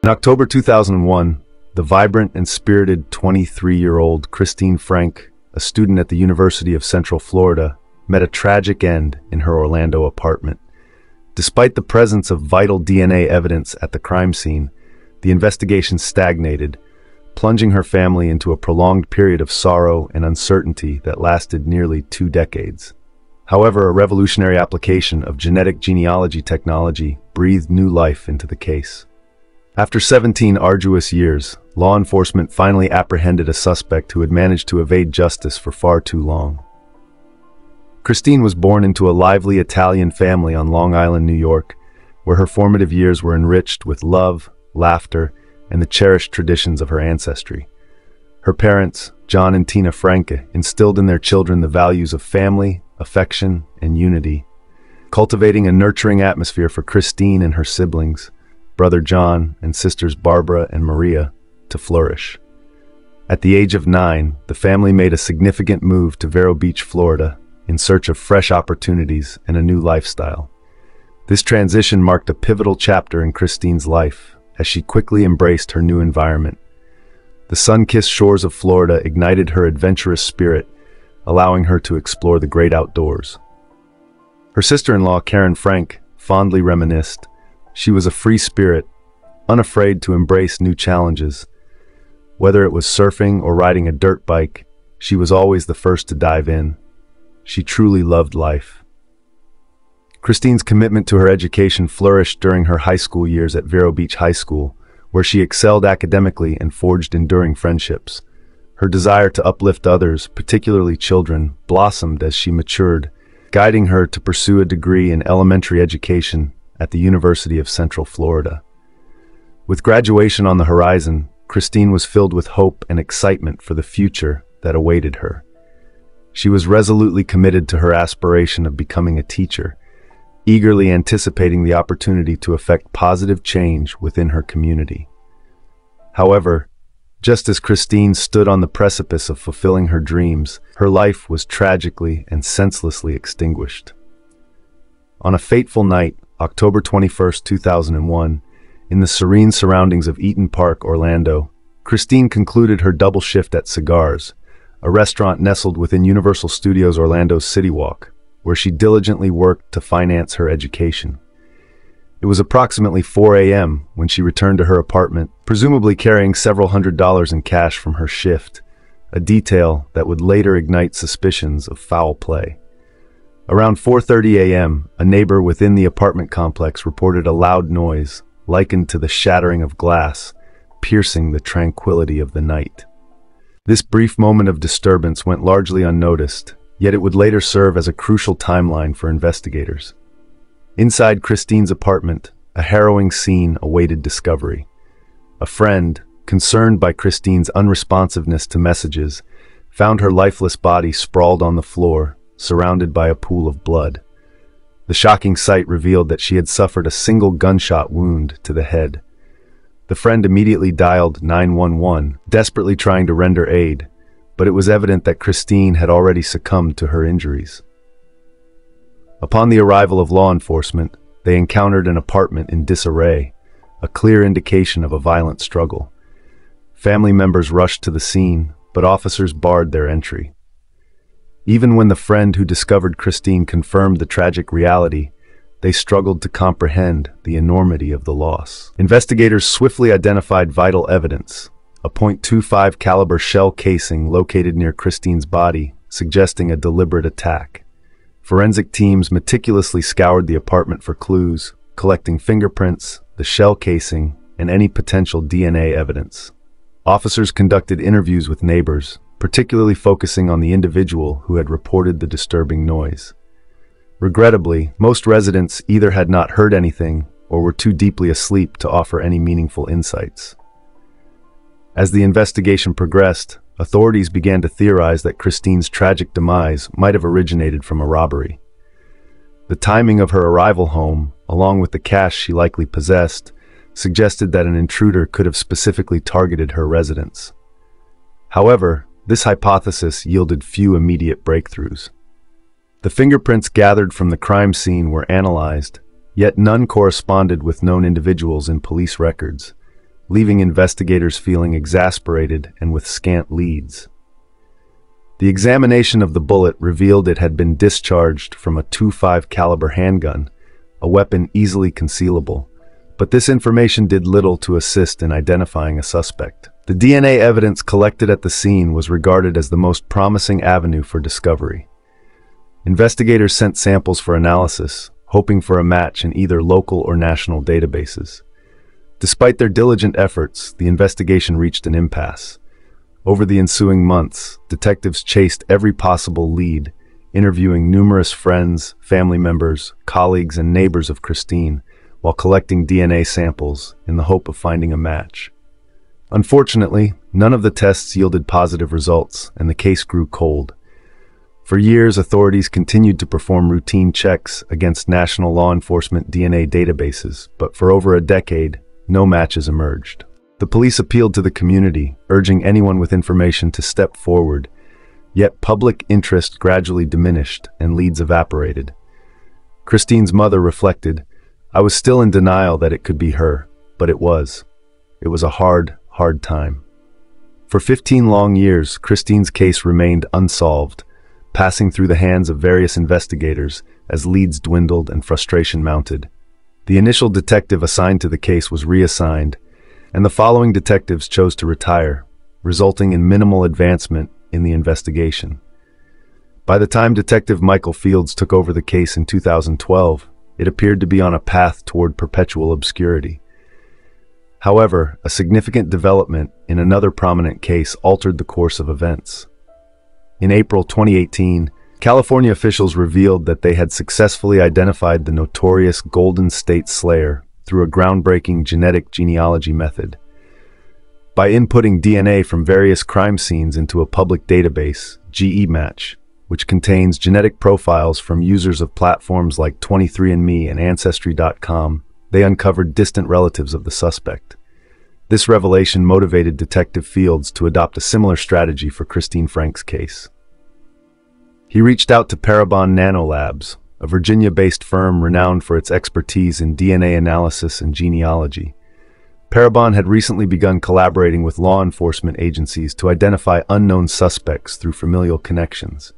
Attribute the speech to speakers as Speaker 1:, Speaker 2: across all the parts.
Speaker 1: In October 2001, the vibrant and spirited 23-year-old Christine Frank, a student at the University of Central Florida, met a tragic end in her Orlando apartment. Despite the presence of vital DNA evidence at the crime scene, the investigation stagnated, plunging her family into a prolonged period of sorrow and uncertainty that lasted nearly 2 decades. However, a revolutionary application of genetic genealogy technology breathed new life into the case. After 17 arduous years, law enforcement finally apprehended a suspect who had managed to evade justice for far too long. Christine was born into a lively Italian family on Long Island, New York, where her formative years were enriched with love, laughter, and the cherished traditions of her ancestry. Her parents, John and Tina Franke, instilled in their children the values of family, affection, and unity, cultivating a nurturing atmosphere for Christine and her siblings, brother John and sisters Barbara and Maria, to flourish. At the age of 9, the family made a significant move to Vero Beach, Florida, in search of fresh opportunities and a new lifestyle. This transition marked a pivotal chapter in Christine's life, as she quickly embraced her new environment. The sun-kissed shores of Florida ignited her adventurous spirit, allowing her to explore the great outdoors. Her sister-in-law, Karen Frank, fondly reminisced, "She was a free spirit, unafraid to embrace new challenges. Whether it was surfing or riding a dirt bike, she was always the first to dive in. She truly loved life." Christine's commitment to her education flourished during her high school years at Vero Beach High School, where she excelled academically and forged enduring friendships. Her desire to uplift others, particularly children, blossomed as she matured, guiding her to pursue a degree in elementary education at the University of Central Florida. With graduation on the horizon, Christine was filled with hope and excitement for the future that awaited her. She was resolutely committed to her aspiration of becoming a teacher, eagerly anticipating the opportunity to effect positive change within her community. However, just as Christine stood on the precipice of fulfilling her dreams, her life was tragically and senselessly extinguished. On a fateful night, October 21, 2001, in the serene surroundings of Eaton Park, Orlando, Christine concluded her double shift at Cigars, a restaurant nestled within Universal Studios Orlando's City Walk, where she diligently worked to finance her education. It was approximately 4 a.m. when she returned to her apartment, presumably carrying several $100s in cash from her shift, a detail that would later ignite suspicions of foul play. Around 4:30 a.m., a neighbor within the apartment complex reported a loud noise, likened to the shattering of glass, piercing the tranquility of the night. This brief moment of disturbance went largely unnoticed, yet it would later serve as a crucial timeline for investigators. Inside Christine's apartment, a harrowing scene awaited discovery. A friend, concerned by Christine's unresponsiveness to messages, found her lifeless body sprawled on the floor, surrounded by a pool of blood. The shocking sight revealed that she had suffered a single gunshot wound to the head. The friend immediately dialed 911, desperately trying to render aid, but it was evident that Christine had already succumbed to her injuries. Upon the arrival of law enforcement, they encountered an apartment in disarray, a clear indication of a violent struggle. Family members rushed to the scene, but officers barred their entry. Even when the friend who discovered Christine confirmed the tragic reality, they struggled to comprehend the enormity of the loss. Investigators swiftly identified vital evidence, a .25 caliber shell casing located near Christine's body, suggesting a deliberate attack. Forensic teams meticulously scoured the apartment for clues, collecting fingerprints, the shell casing, and any potential DNA evidence. Officers conducted interviews with neighbors, particularly focusing on the individual who had reported the disturbing noise. Regrettably, most residents either had not heard anything or were too deeply asleep to offer any meaningful insights. As the investigation progressed, authorities began to theorize that Christine's tragic demise might have originated from a robbery. The timing of her arrival home, along with the cash she likely possessed, suggested that an intruder could have specifically targeted her residence. However, this hypothesis yielded few immediate breakthroughs. The fingerprints gathered from the crime scene were analyzed, yet none corresponded with known individuals in police records, leaving investigators feeling exasperated and with scant leads. The examination of the bullet revealed it had been discharged from a .25 caliber handgun, a weapon easily concealable, but this information did little to assist in identifying a suspect. The DNA evidence collected at the scene was regarded as the most promising avenue for discovery. Investigators sent samples for analysis, hoping for a match in either local or national databases. Despite their diligent efforts, the investigation reached an impasse. Over the ensuing months, detectives chased every possible lead, interviewing numerous friends, family members, colleagues, and neighbors of Christine, while collecting DNA samples in the hope of finding a match. Unfortunately, none of the tests yielded positive results, and the case grew cold. For years, authorities continued to perform routine checks against national law enforcement DNA databases, but for over a decade, no matches emerged. The police appealed to the community, urging anyone with information to step forward, yet public interest gradually diminished and leads evaporated. Christine's mother reflected, "I was still in denial that it could be her, but it was. It was a hard time." For 15 long years, Christine's case remained unsolved, passing through the hands of various investigators as leads dwindled and frustration mounted. The initial detective assigned to the case was reassigned, and the following detectives chose to retire, resulting in minimal advancement in the investigation. By the time Detective Michael Fields took over the case in 2012, it appeared to be on a path toward perpetual obscurity. However, a significant development in another prominent case altered the course of events. In April 2018, California officials revealed that they had successfully identified the notorious Golden State Slayer through a groundbreaking genetic genealogy method. By inputting DNA from various crime scenes into a public database, GEmatch, which contains genetic profiles from users of platforms like 23andMe and Ancestry.com, they uncovered distant relatives of the suspect. This revelation motivated Detective Fields to adopt a similar strategy for Christine Frank's case. He reached out to Parabon Nanolabs, a Virginia-based firm renowned for its expertise in DNA analysis and genealogy. Parabon had recently begun collaborating with law enforcement agencies to identify unknown suspects through familial connections.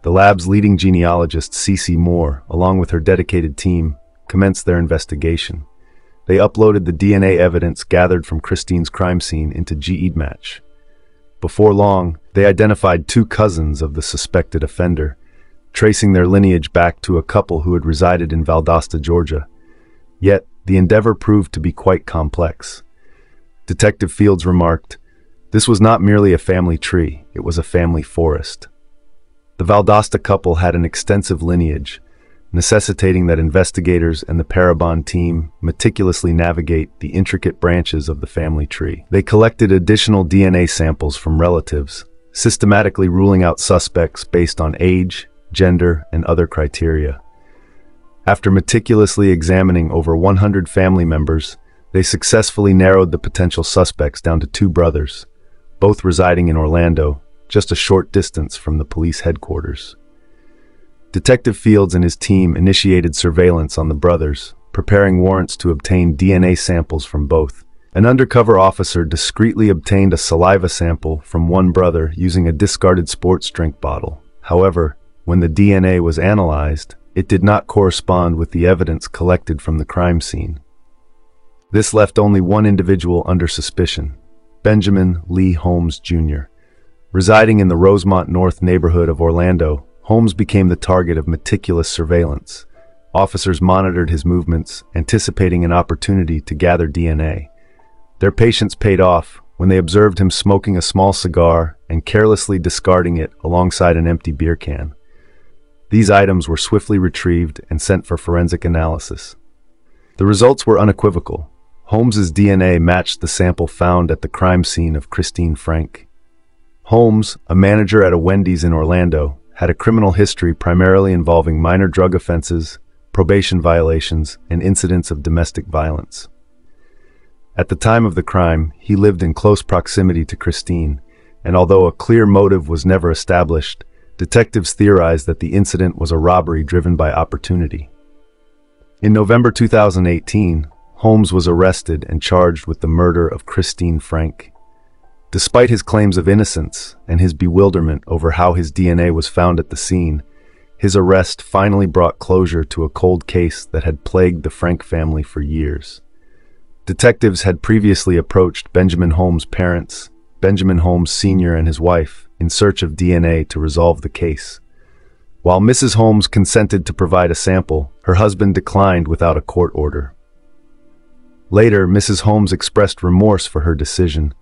Speaker 1: The lab's leading genealogist, Cece Moore, along with her dedicated team, commenced their investigation. They uploaded the DNA evidence gathered from Christine's crime scene into GEmatch. Before long, they identified two cousins of the suspected offender, tracing their lineage back to a couple who had resided in Valdosta, Georgia. Yet, the endeavor proved to be quite complex. Detective Fields remarked, "This was not merely a family tree, it was a family forest." The Valdosta couple had an extensive lineage, necessitating that investigators and the Parabon team meticulously navigate the intricate branches of the family tree. They collected additional DNA samples from relatives, systematically ruling out suspects based on age, gender, and other criteria. After meticulously examining over 100 family members, they successfully narrowed the potential suspects down to two brothers, both residing in Orlando, just a short distance from the police headquarters. Detective Fields and his team initiated surveillance on the brothers, preparing warrants to obtain DNA samples from both. An undercover officer discreetly obtained a saliva sample from one brother using a discarded sports drink bottle. However, when the DNA was analyzed, it did not correspond with the evidence collected from the crime scene. This left only one individual under suspicion, Benjamin Lee Holmes, Jr. Residing in the Rosemont North neighborhood of Orlando, Holmes became the target of meticulous surveillance. Officers monitored his movements, anticipating an opportunity to gather DNA. Their patience paid off when they observed him smoking a small cigar and carelessly discarding it alongside an empty beer can. These items were swiftly retrieved and sent for forensic analysis. The results were unequivocal. Holmes's DNA matched the sample found at the crime scene of Christine Frank. Holmes, a manager at a Wendy's in Orlando, had a criminal history primarily involving minor drug offenses, probation violations, and incidents of domestic violence. At the time of the crime, he lived in close proximity to Christine, and although a clear motive was never established, detectives theorized that the incident was a robbery driven by opportunity. In November 2018, Holmes was arrested and charged with the murder of Christine Frank. Despite his claims of innocence and his bewilderment over how his DNA was found at the scene, his arrest finally brought closure to a cold case that had plagued the Frank family for years. Detectives had previously approached Benjamin Holmes' parents, Benjamin Holmes Sr. and his wife, in search of DNA to resolve the case. While Mrs. Holmes consented to provide a sample, her husband declined without a court order. Later, Mrs. Holmes expressed remorse for her decision,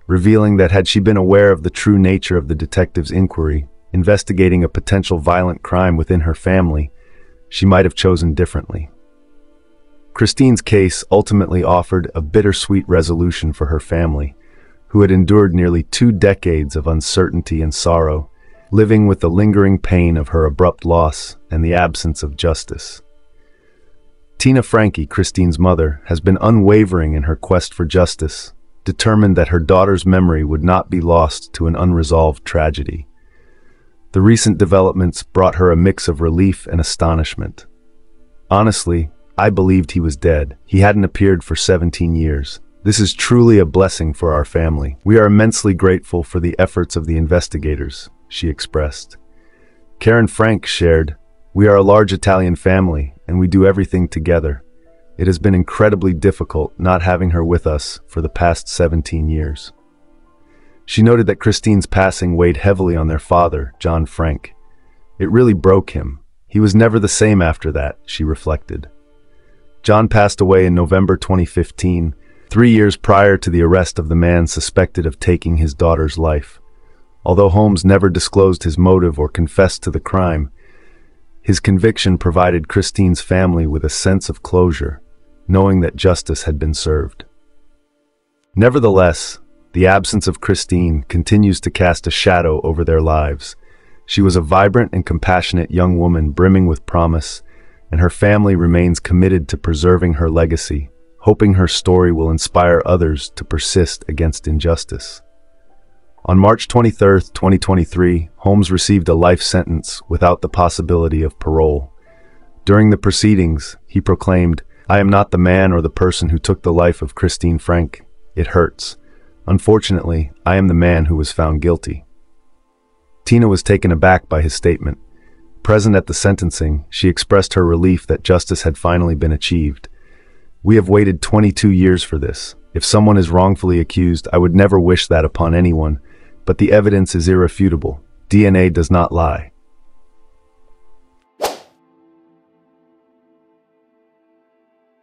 Speaker 1: revealing that had she been aware of the true nature of the detective's inquiry, investigating a potential violent crime within her family, she might have chosen differently. Christine's case ultimately offered a bittersweet resolution for her family, who had endured nearly 2 decades of uncertainty and sorrow, living with the lingering pain of her abrupt loss and the absence of justice. Tina Franke, Christine's mother, has been unwavering in her quest for justice, determined that her daughter's memory would not be lost to an unresolved tragedy. The recent developments brought her a mix of relief and astonishment. Honestly, I believed he was dead. He hadn't appeared for 17 years. This is truly a blessing for our family. We are immensely grateful for the efforts of the investigators, she expressed. Karen Frank shared, "We are a large Italian family, and we do everything together. It has been incredibly difficult not having her with us for the past 17 years. She noted that Christine's passing weighed heavily on their father, John Frank. It really broke him. He was never the same after that, she reflected. John passed away in November 2015, 3 years prior to the arrest of the man suspected of taking his daughter's life. Although Holmes never disclosed his motive or confessed to the crime, his conviction provided Christine's family with a sense of closure, knowing that justice had been served. Nevertheless, the absence of Christine continues to cast a shadow over their lives. She was a vibrant and compassionate young woman brimming with promise, and her family remains committed to preserving her legacy, hoping her story will inspire others to persist against injustice. On March 23, 2023, Holmes received a life sentence without the possibility of parole. During the proceedings, he proclaimed, "I am not the man or the person who took the life of Christine Frank. It hurts. Unfortunately, I am the man who was found guilty." Tina was taken aback by his statement. Present at the sentencing, she expressed her relief that justice had finally been achieved. "We have waited 22 years for this. If someone is wrongfully accused, I would never wish that upon anyone, but the evidence is irrefutable. DNA does not lie."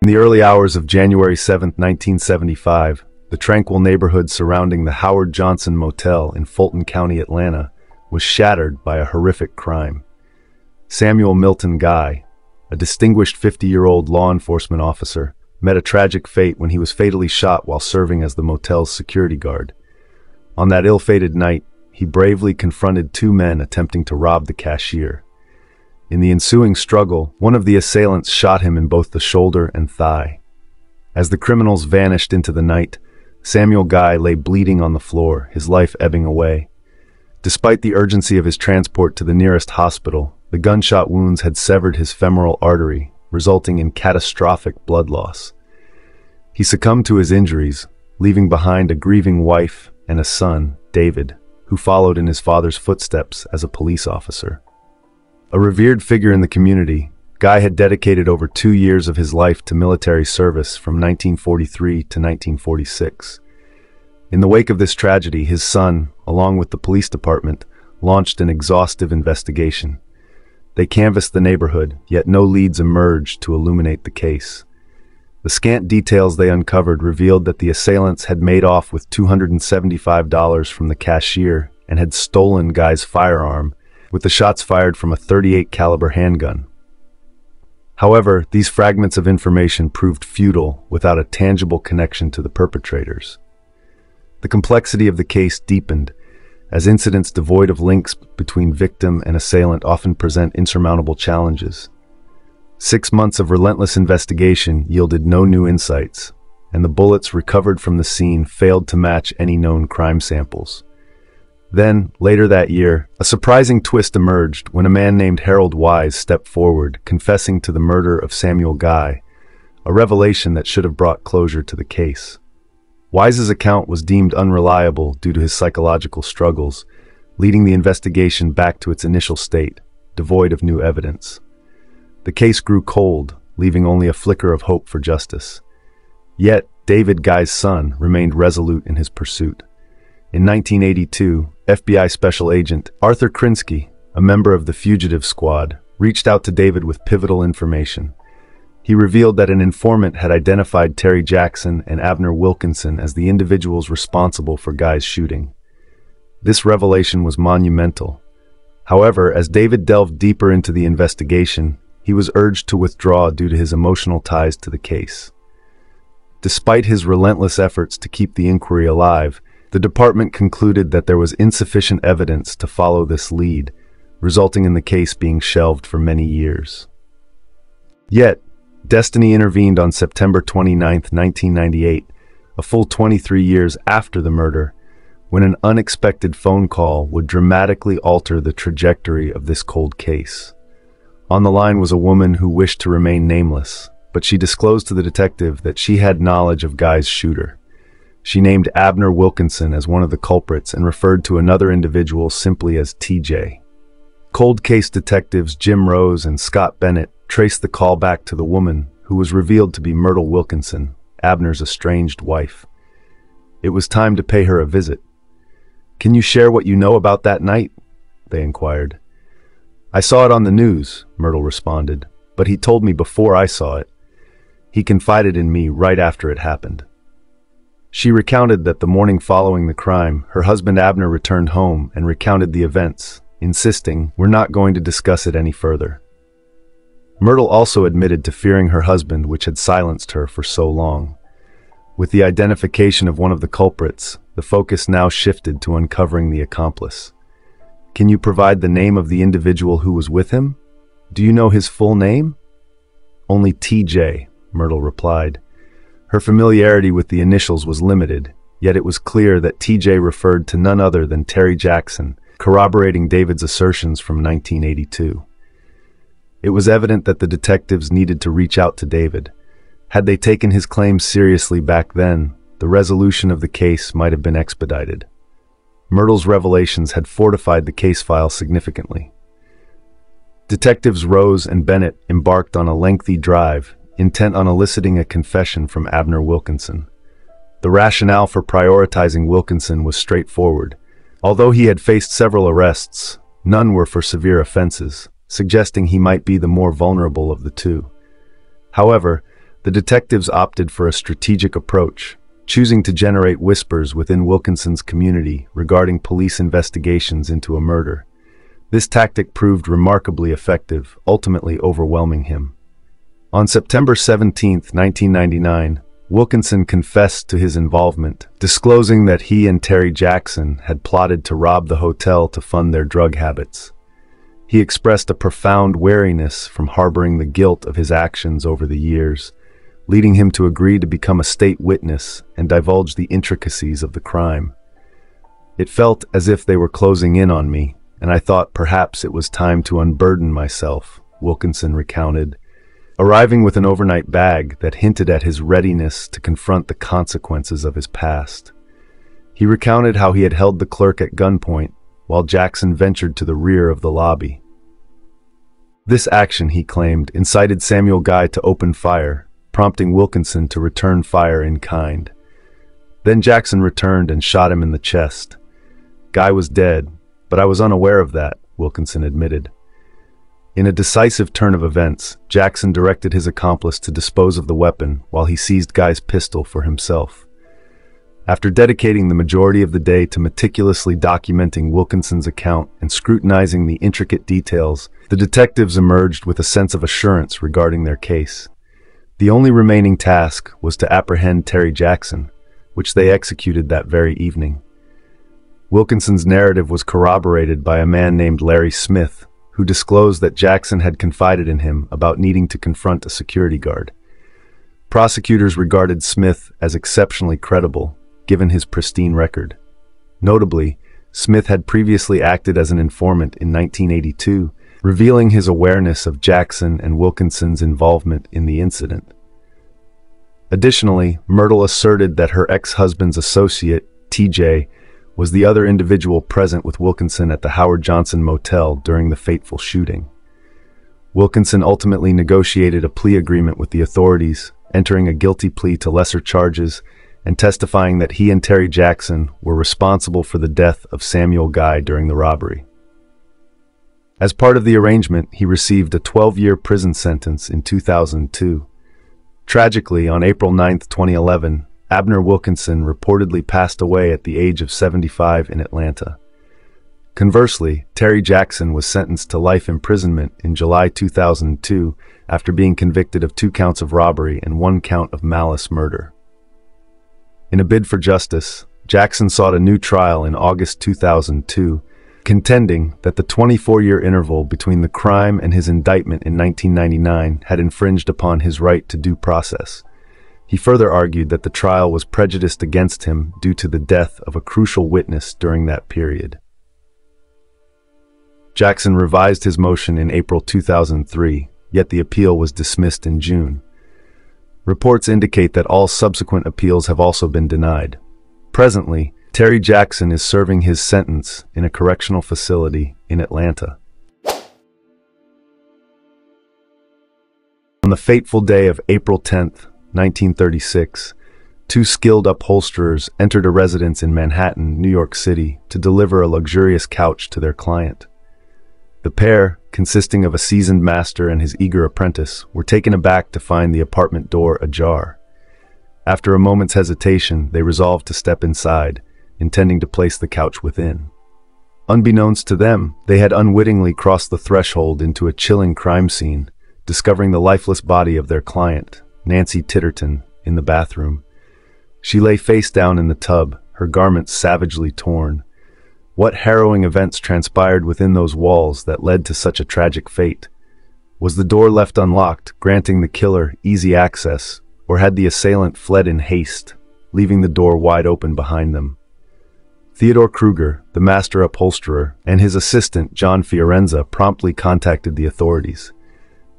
Speaker 1: In the early hours of January 7, 1975, the tranquil neighborhood surrounding the Howard Johnson Motel in Fulton County, Atlanta, was shattered by a horrific crime. Samuel Milton Guy, a distinguished 50-year-old law enforcement officer, met a tragic fate when he was fatally shot while serving as the motel's security guard. On that ill-fated night, he bravely confronted 2 men attempting to rob the cashier. In the ensuing struggle, one of the assailants shot him in both the shoulder and thigh. As the criminals vanished into the night, Samuel Guy lay bleeding on the floor, his life ebbing away. Despite the urgency of his transport to the nearest hospital, the gunshot wounds had severed his femoral artery, resulting in catastrophic blood loss. He succumbed to his injuries, leaving behind a grieving wife and a son, David, who followed in his father's footsteps as a police officer. A revered figure in the community, Guy had dedicated over 2 years of his life to military service from 1943 to 1946. In the wake of this tragedy, his son, along with the police department, launched an exhaustive investigation. They canvassed the neighborhood, yet no leads emerged to illuminate the case. The scant details they uncovered revealed that the assailants had made off with $275 from the cashier and had stolen Guy's firearm, with the shots fired from a .38 caliber handgun. However, these fragments of information proved futile without a tangible connection to the perpetrators. The complexity of the case deepened, as incidents devoid of links between victim and assailant often present insurmountable challenges. 6 months of relentless investigation yielded no new insights, and the bullets recovered from the scene failed to match any known crime samples. Then, later that year, a surprising twist emerged when a man named Harold Wise stepped forward, confessing to the murder of Samuel Guy, a revelation that should have brought closure to the case. Wise's account was deemed unreliable due to his psychological struggles, leading the investigation back to its initial state, devoid of new evidence. The case grew cold, leaving only a flicker of hope for justice. Yet, David Guy's son remained resolute in his pursuit. In 1982, FBI Special Agent Arthur Krinsky, a member of the Fugitive Squad, reached out to David with pivotal information. He revealed that an informant had identified Terry Jackson and Abner Wilkinson as the individuals responsible for Guy's shooting. This revelation was monumental. However, as David delved deeper into the investigation, he was urged to withdraw due to his emotional ties to the case. Despite his relentless efforts to keep the inquiry alive, the department concluded that there was insufficient evidence to follow this lead, resulting in the case being shelved for many years. Yet, destiny intervened on September 29, 1998, a full 23 years after the murder, when an unexpected phone call would dramatically alter the trajectory of this cold case. On the line was a woman who wished to remain nameless, but she disclosed to the detective that she had knowledge of Guy's shooter. She named Abner Wilkinson as one of the culprits and referred to another individual simply as TJ. Cold case detectives Jim Rose and Scott Bennett traced the call back to the woman who was revealed to be Myrtle Wilkinson, Abner's estranged wife. It was time to pay her a visit. "Can you share what you know about that night?" they inquired. "I saw it on the news," Myrtle responded, "but he told me before I saw it. He confided in me right after it happened." She recounted that the morning following the crime, her husband Abner returned home and recounted the events, insisting, "We're not going to discuss it any further." Myrtle also admitted to fearing her husband, which had silenced her for so long. With the identification of one of the culprits, the focus now shifted to uncovering the accomplice. "Can you provide the name of the individual who was with him? Do you know his full name?" "Only TJ," Myrtle replied. Her familiarity with the initials was limited, yet it was clear that TJ referred to none other than Terry Jackson, corroborating David's assertions from 1982. It was evident that the detectives needed to reach out to David. Had they taken his claims seriously back then, the resolution of the case might have been expedited. Myrtle's revelations had fortified the case file significantly. Detectives Rose and Bennett embarked on a lengthy drive, intent on eliciting a confession from Abner Wilkinson. The rationale for prioritizing Wilkinson was straightforward. Although he had faced several arrests, none were for severe offenses, suggesting he might be the more vulnerable of the two. However, the detectives opted for a strategic approach, choosing to generate whispers within Wilkinson's community regarding police investigations into a murder. This tactic proved remarkably effective, ultimately overwhelming him. On September 17, 1999, Wilkinson confessed to his involvement, disclosing that he and Terry Jackson had plotted to rob the hotel to fund their drug habits. He expressed a profound wariness from harboring the guilt of his actions over the years, leading him to agree to become a state witness and divulge the intricacies of the crime. "It felt as if they were closing in on me, and I thought perhaps it was time to unburden myself," Wilkinson recounted, arriving with an overnight bag that hinted at his readiness to confront the consequences of his past. He recounted how he had held the clerk at gunpoint, while Jackson ventured to the rear of the lobby. This action, he claimed, incited Samuel Guy to open fire, prompting Wilkinson to return fire in kind. Then Jackson returned and shot him in the chest. Guy was dead, but I was unaware of that, Wilkinson admitted. In a decisive turn of events, Jackson directed his accomplice to dispose of the weapon while he seized Guy's pistol for himself. After dedicating the majority of the day to meticulously documenting Wilkinson's account and scrutinizing the intricate details, the detectives emerged with a sense of assurance regarding their case. The only remaining task was to apprehend Terry Jackson, which they executed that very evening. Wilkinson's narrative was corroborated by a man named Larry Smith, who disclosed that Jackson had confided in him about needing to confront a security guard. Prosecutors regarded Smith as exceptionally credible, given his pristine record. Notably, Smith had previously acted as an informant in 1982, revealing his awareness of Jackson and Wilkinson's involvement in the incident. Additionally, Myrtle asserted that her ex-husband's associate, TJ, was the other individual present with Wilkinson at the Howard Johnson Motel during the fateful shooting. Wilkinson ultimately negotiated a plea agreement with the authorities, entering a guilty plea to lesser charges and testifying that he and Terry Jackson were responsible for the death of Samuel Guy during the robbery. As part of the arrangement, he received a 12-year prison sentence in 2002. Tragically, on April 9, 2011, Abner Wilkinson reportedly passed away at the age of 75 in Atlanta. Conversely, Terry Jackson was sentenced to life imprisonment in July 2002 after being convicted of 2 counts of robbery and 1 count of malice murder. In a bid for justice, Jackson sought a new trial in August 2002, contending that the 24-year interval between the crime and his indictment in 1999 had infringed upon his right to due process. He further argued that the trial was prejudiced against him due to the death of a crucial witness during that period. Jackson revised his motion in April 2003, yet the appeal was dismissed in June. Reports indicate that all subsequent appeals have also been denied. Presently, Terry Jackson is serving his sentence in a correctional facility in Atlanta. On the fateful day of April 10, 1936, 2 skilled upholsterers entered a residence in Manhattan, New York City, to deliver a luxurious couch to their client. The pair, consisting of a seasoned master and his eager apprentice, were taken aback to find the apartment door ajar. After a moment's hesitation, they resolved to step inside, intending to place the couch within. Unbeknownst to them, they had unwittingly crossed the threshold into a chilling crime scene, discovering the lifeless body of their client, Nancy Titterton, in the bathroom. She lay face down in the tub, her garments savagely torn. What harrowing events transpired within those walls that led to such a tragic fate? Was the door left unlocked, granting the killer easy access, or had the assailant fled in haste, leaving the door wide open behind them? Theodore Kruger, the master upholsterer, and his assistant, John Fiorenza, promptly contacted the authorities.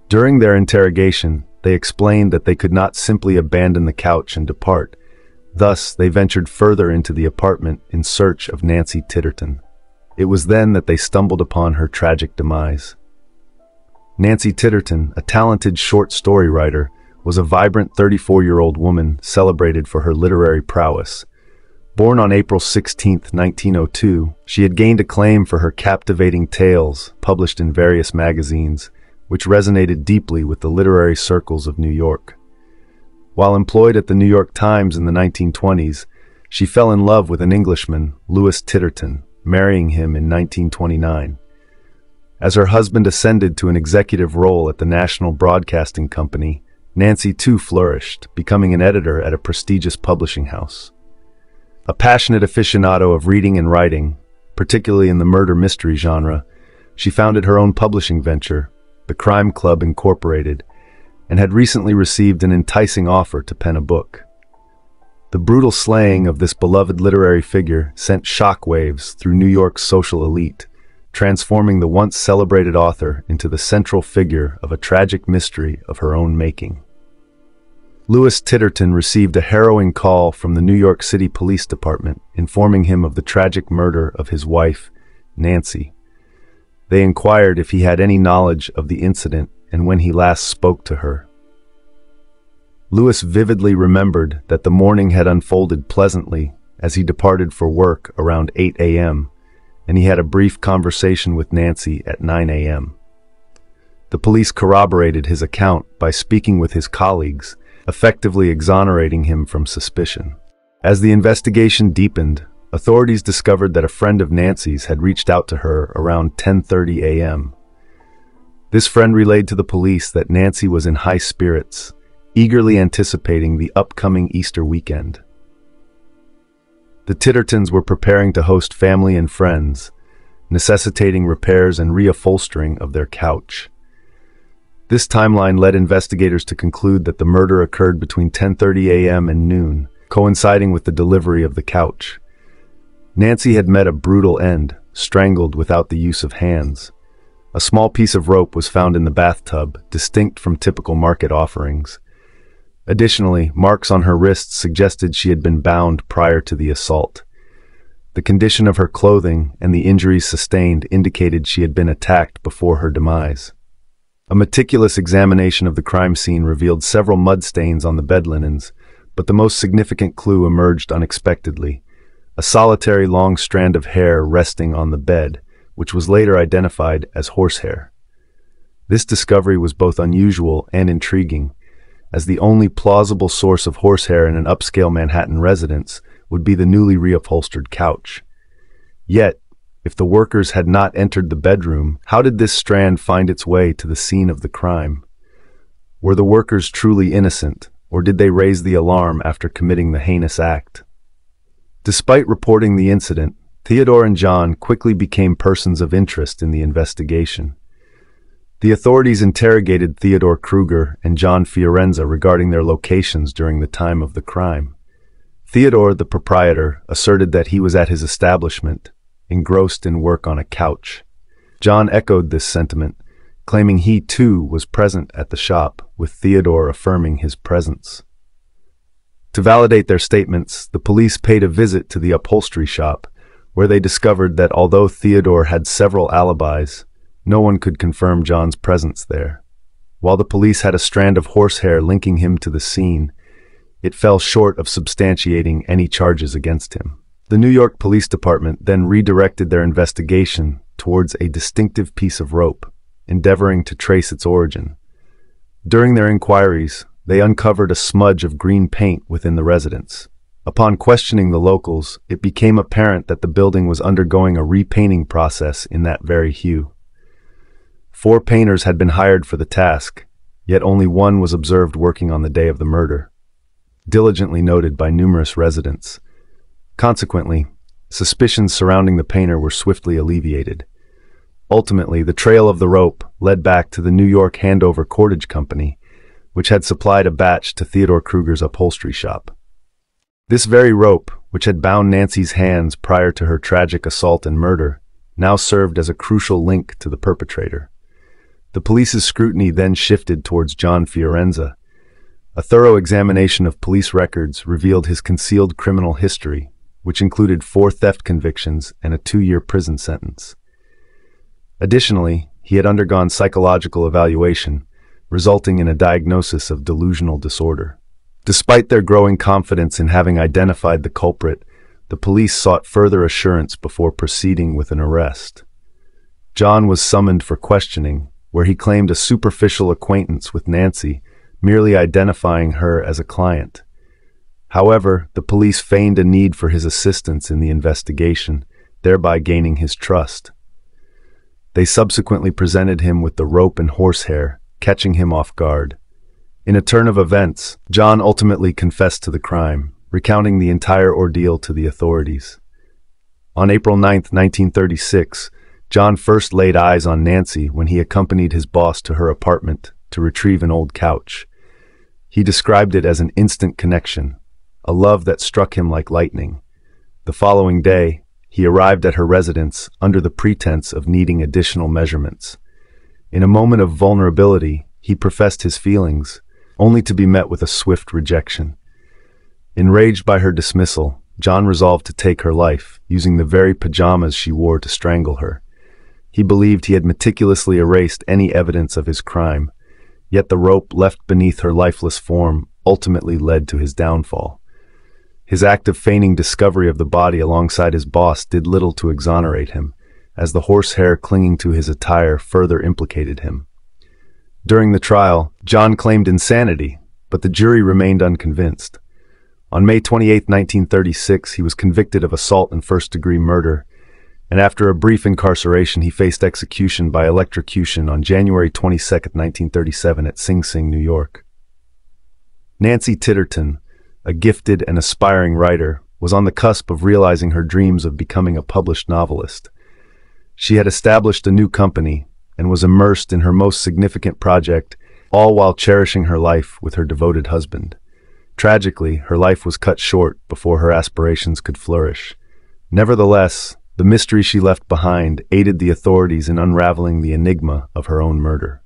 Speaker 1: During their interrogation, they explained that they could not simply abandon the couch and depart. Thus, they ventured further into the apartment in search of Nancy Titterton. It was then that they stumbled upon her tragic demise. Nancy Titterton, a talented short story writer, was a vibrant 34-year-old woman celebrated for her literary prowess. Born on April 16, 1902, she had gained acclaim for her captivating tales published in various magazines, which resonated deeply with the literary circles of New York. While employed at the New York Times in the 1920s, she fell in love with an Englishman, Louis Titterton, marrying him in 1929. As her husband ascended to an executive role at the National Broadcasting Company, Nancy too flourished, becoming an editor at a prestigious publishing house. A passionate aficionado of reading and writing, particularly in the murder mystery genre, she founded her own publishing venture, the Crime Club Incorporated, and had recently received an enticing offer to pen a book. The brutal slaying of this beloved literary figure sent shockwaves through New York's social elite, transforming the once celebrated author into the central figure of a tragic mystery of her own making. Louis Titterton received a harrowing call from the New York City Police Department informing him of the tragic murder of his wife, Nancy. They inquired if he had any knowledge of the incident and when he last spoke to her. Louis vividly remembered that the morning had unfolded pleasantly as he departed for work around 8 a.m., and he had a brief conversation with Nancy at 9 a.m. The police corroborated his account by speaking with his colleagues, effectively exonerating him from suspicion. As the investigation deepened, authorities discovered that a friend of Nancy's had reached out to her around 10:30 a.m. This friend relayed to the police that Nancy was in high spirits, eagerly anticipating the upcoming Easter weekend. The Tittertons were preparing to host family and friends, necessitating repairs and reupholstering of their couch. This timeline led investigators to conclude that the murder occurred between 10:30 a.m. and noon, coinciding with the delivery of the couch. Nancy had met a brutal end, strangled without the use of hands. A small piece of rope was found in the bathtub, distinct from typical market offerings. Additionally, marks on her wrists suggested she had been bound prior to the assault. The condition of her clothing and the injuries sustained indicated she had been attacked before her demise. A meticulous examination of the crime scene revealed several mud stains on the bed linens, but the most significant clue emerged unexpectedly: a solitary long strand of hair resting on the bed, which was later identified as horsehair. This discovery was both unusual and intriguing, as the only plausible source of horsehair in an upscale Manhattan residence would be the newly reupholstered couch. Yet, if the workers had not entered the bedroom, how did this strand find its way to the scene of the crime? Were the workers truly innocent, or did they raise the alarm after committing the heinous act? Despite reporting the incident, Theodore and John quickly became persons of interest in the investigation. The authorities interrogated Theodore Kruger and John Fiorenza regarding their locations during the time of the crime. Theodore, the proprietor, asserted that he was at his establishment, engrossed in work on a couch. John echoed this sentiment, claiming he too was present at the shop, with Theodore affirming his presence. To validate their statements, the police paid a visit to the upholstery shop, where they discovered that although Theodore had several alibis, no one could confirm John's presence there. While the police had a strand of horsehair linking him to the scene, it fell short of substantiating any charges against him. The New York Police Department then redirected their investigation towards a distinctive piece of rope, endeavoring to trace its origin. During their inquiries, they uncovered a smudge of green paint within the residence. Upon questioning the locals, it became apparent that the building was undergoing a repainting process in that very hue. 4 painters had been hired for the task, yet only one was observed working on the day of the murder, diligently noted by numerous residents. Consequently, suspicions surrounding the painter were swiftly alleviated. Ultimately, the trail of the rope led back to the New York Handover Cordage Company, which had supplied a batch to Theodore Kruger's upholstery shop. This very rope, which had bound Nancy's hands prior to her tragic assault and murder, now served as a crucial link to the perpetrator. The police's scrutiny then shifted towards John Fiorenza. A thorough examination of police records revealed his concealed criminal history, which included 4 theft convictions and a 2-year prison sentence. Additionally, he had undergone psychological evaluation, resulting in a diagnosis of delusional disorder. Despite their growing confidence in having identified the culprit, the police sought further assurance before proceeding with an arrest. John was summoned for questioning, where he claimed a superficial acquaintance with Nancy, merely identifying her as a client. However, the police feigned a need for his assistance in the investigation, thereby gaining his trust. They subsequently presented him with the rope and horsehair, catching him off guard. In a turn of events, John ultimately confessed to the crime, recounting the entire ordeal to the authorities. On April 9, 1936, John first laid eyes on Nancy when he accompanied his boss to her apartment to retrieve an old couch. He described it as an instant connection, a love that struck him like lightning. The following day, he arrived at her residence under the pretense of needing additional measurements. In a moment of vulnerability, he professed his feelings, only to be met with a swift rejection. Enraged by her dismissal, John resolved to take her life, using the very pajamas she wore to strangle her. He believed he had meticulously erased any evidence of his crime, yet the rope left beneath her lifeless form ultimately led to his downfall. His act of feigning discovery of the body alongside his boss did little to exonerate him, as the horsehair clinging to his attire further implicated him. During the trial, John claimed insanity, but the jury remained unconvinced. On May 28, 1936, he was convicted of assault and first-degree murder, and after a brief incarceration, he faced execution by electrocution on January 22, 1937 at Sing Sing, New York. Nancy Titterton, a gifted and aspiring writer, was on the cusp of realizing her dreams of becoming a published novelist. She had established a new company and was immersed in her most significant project, all while cherishing her life with her devoted husband. Tragically, her life was cut short before her aspirations could flourish. Nevertheless, the mystery she left behind aided the authorities in unraveling the enigma of her own murder.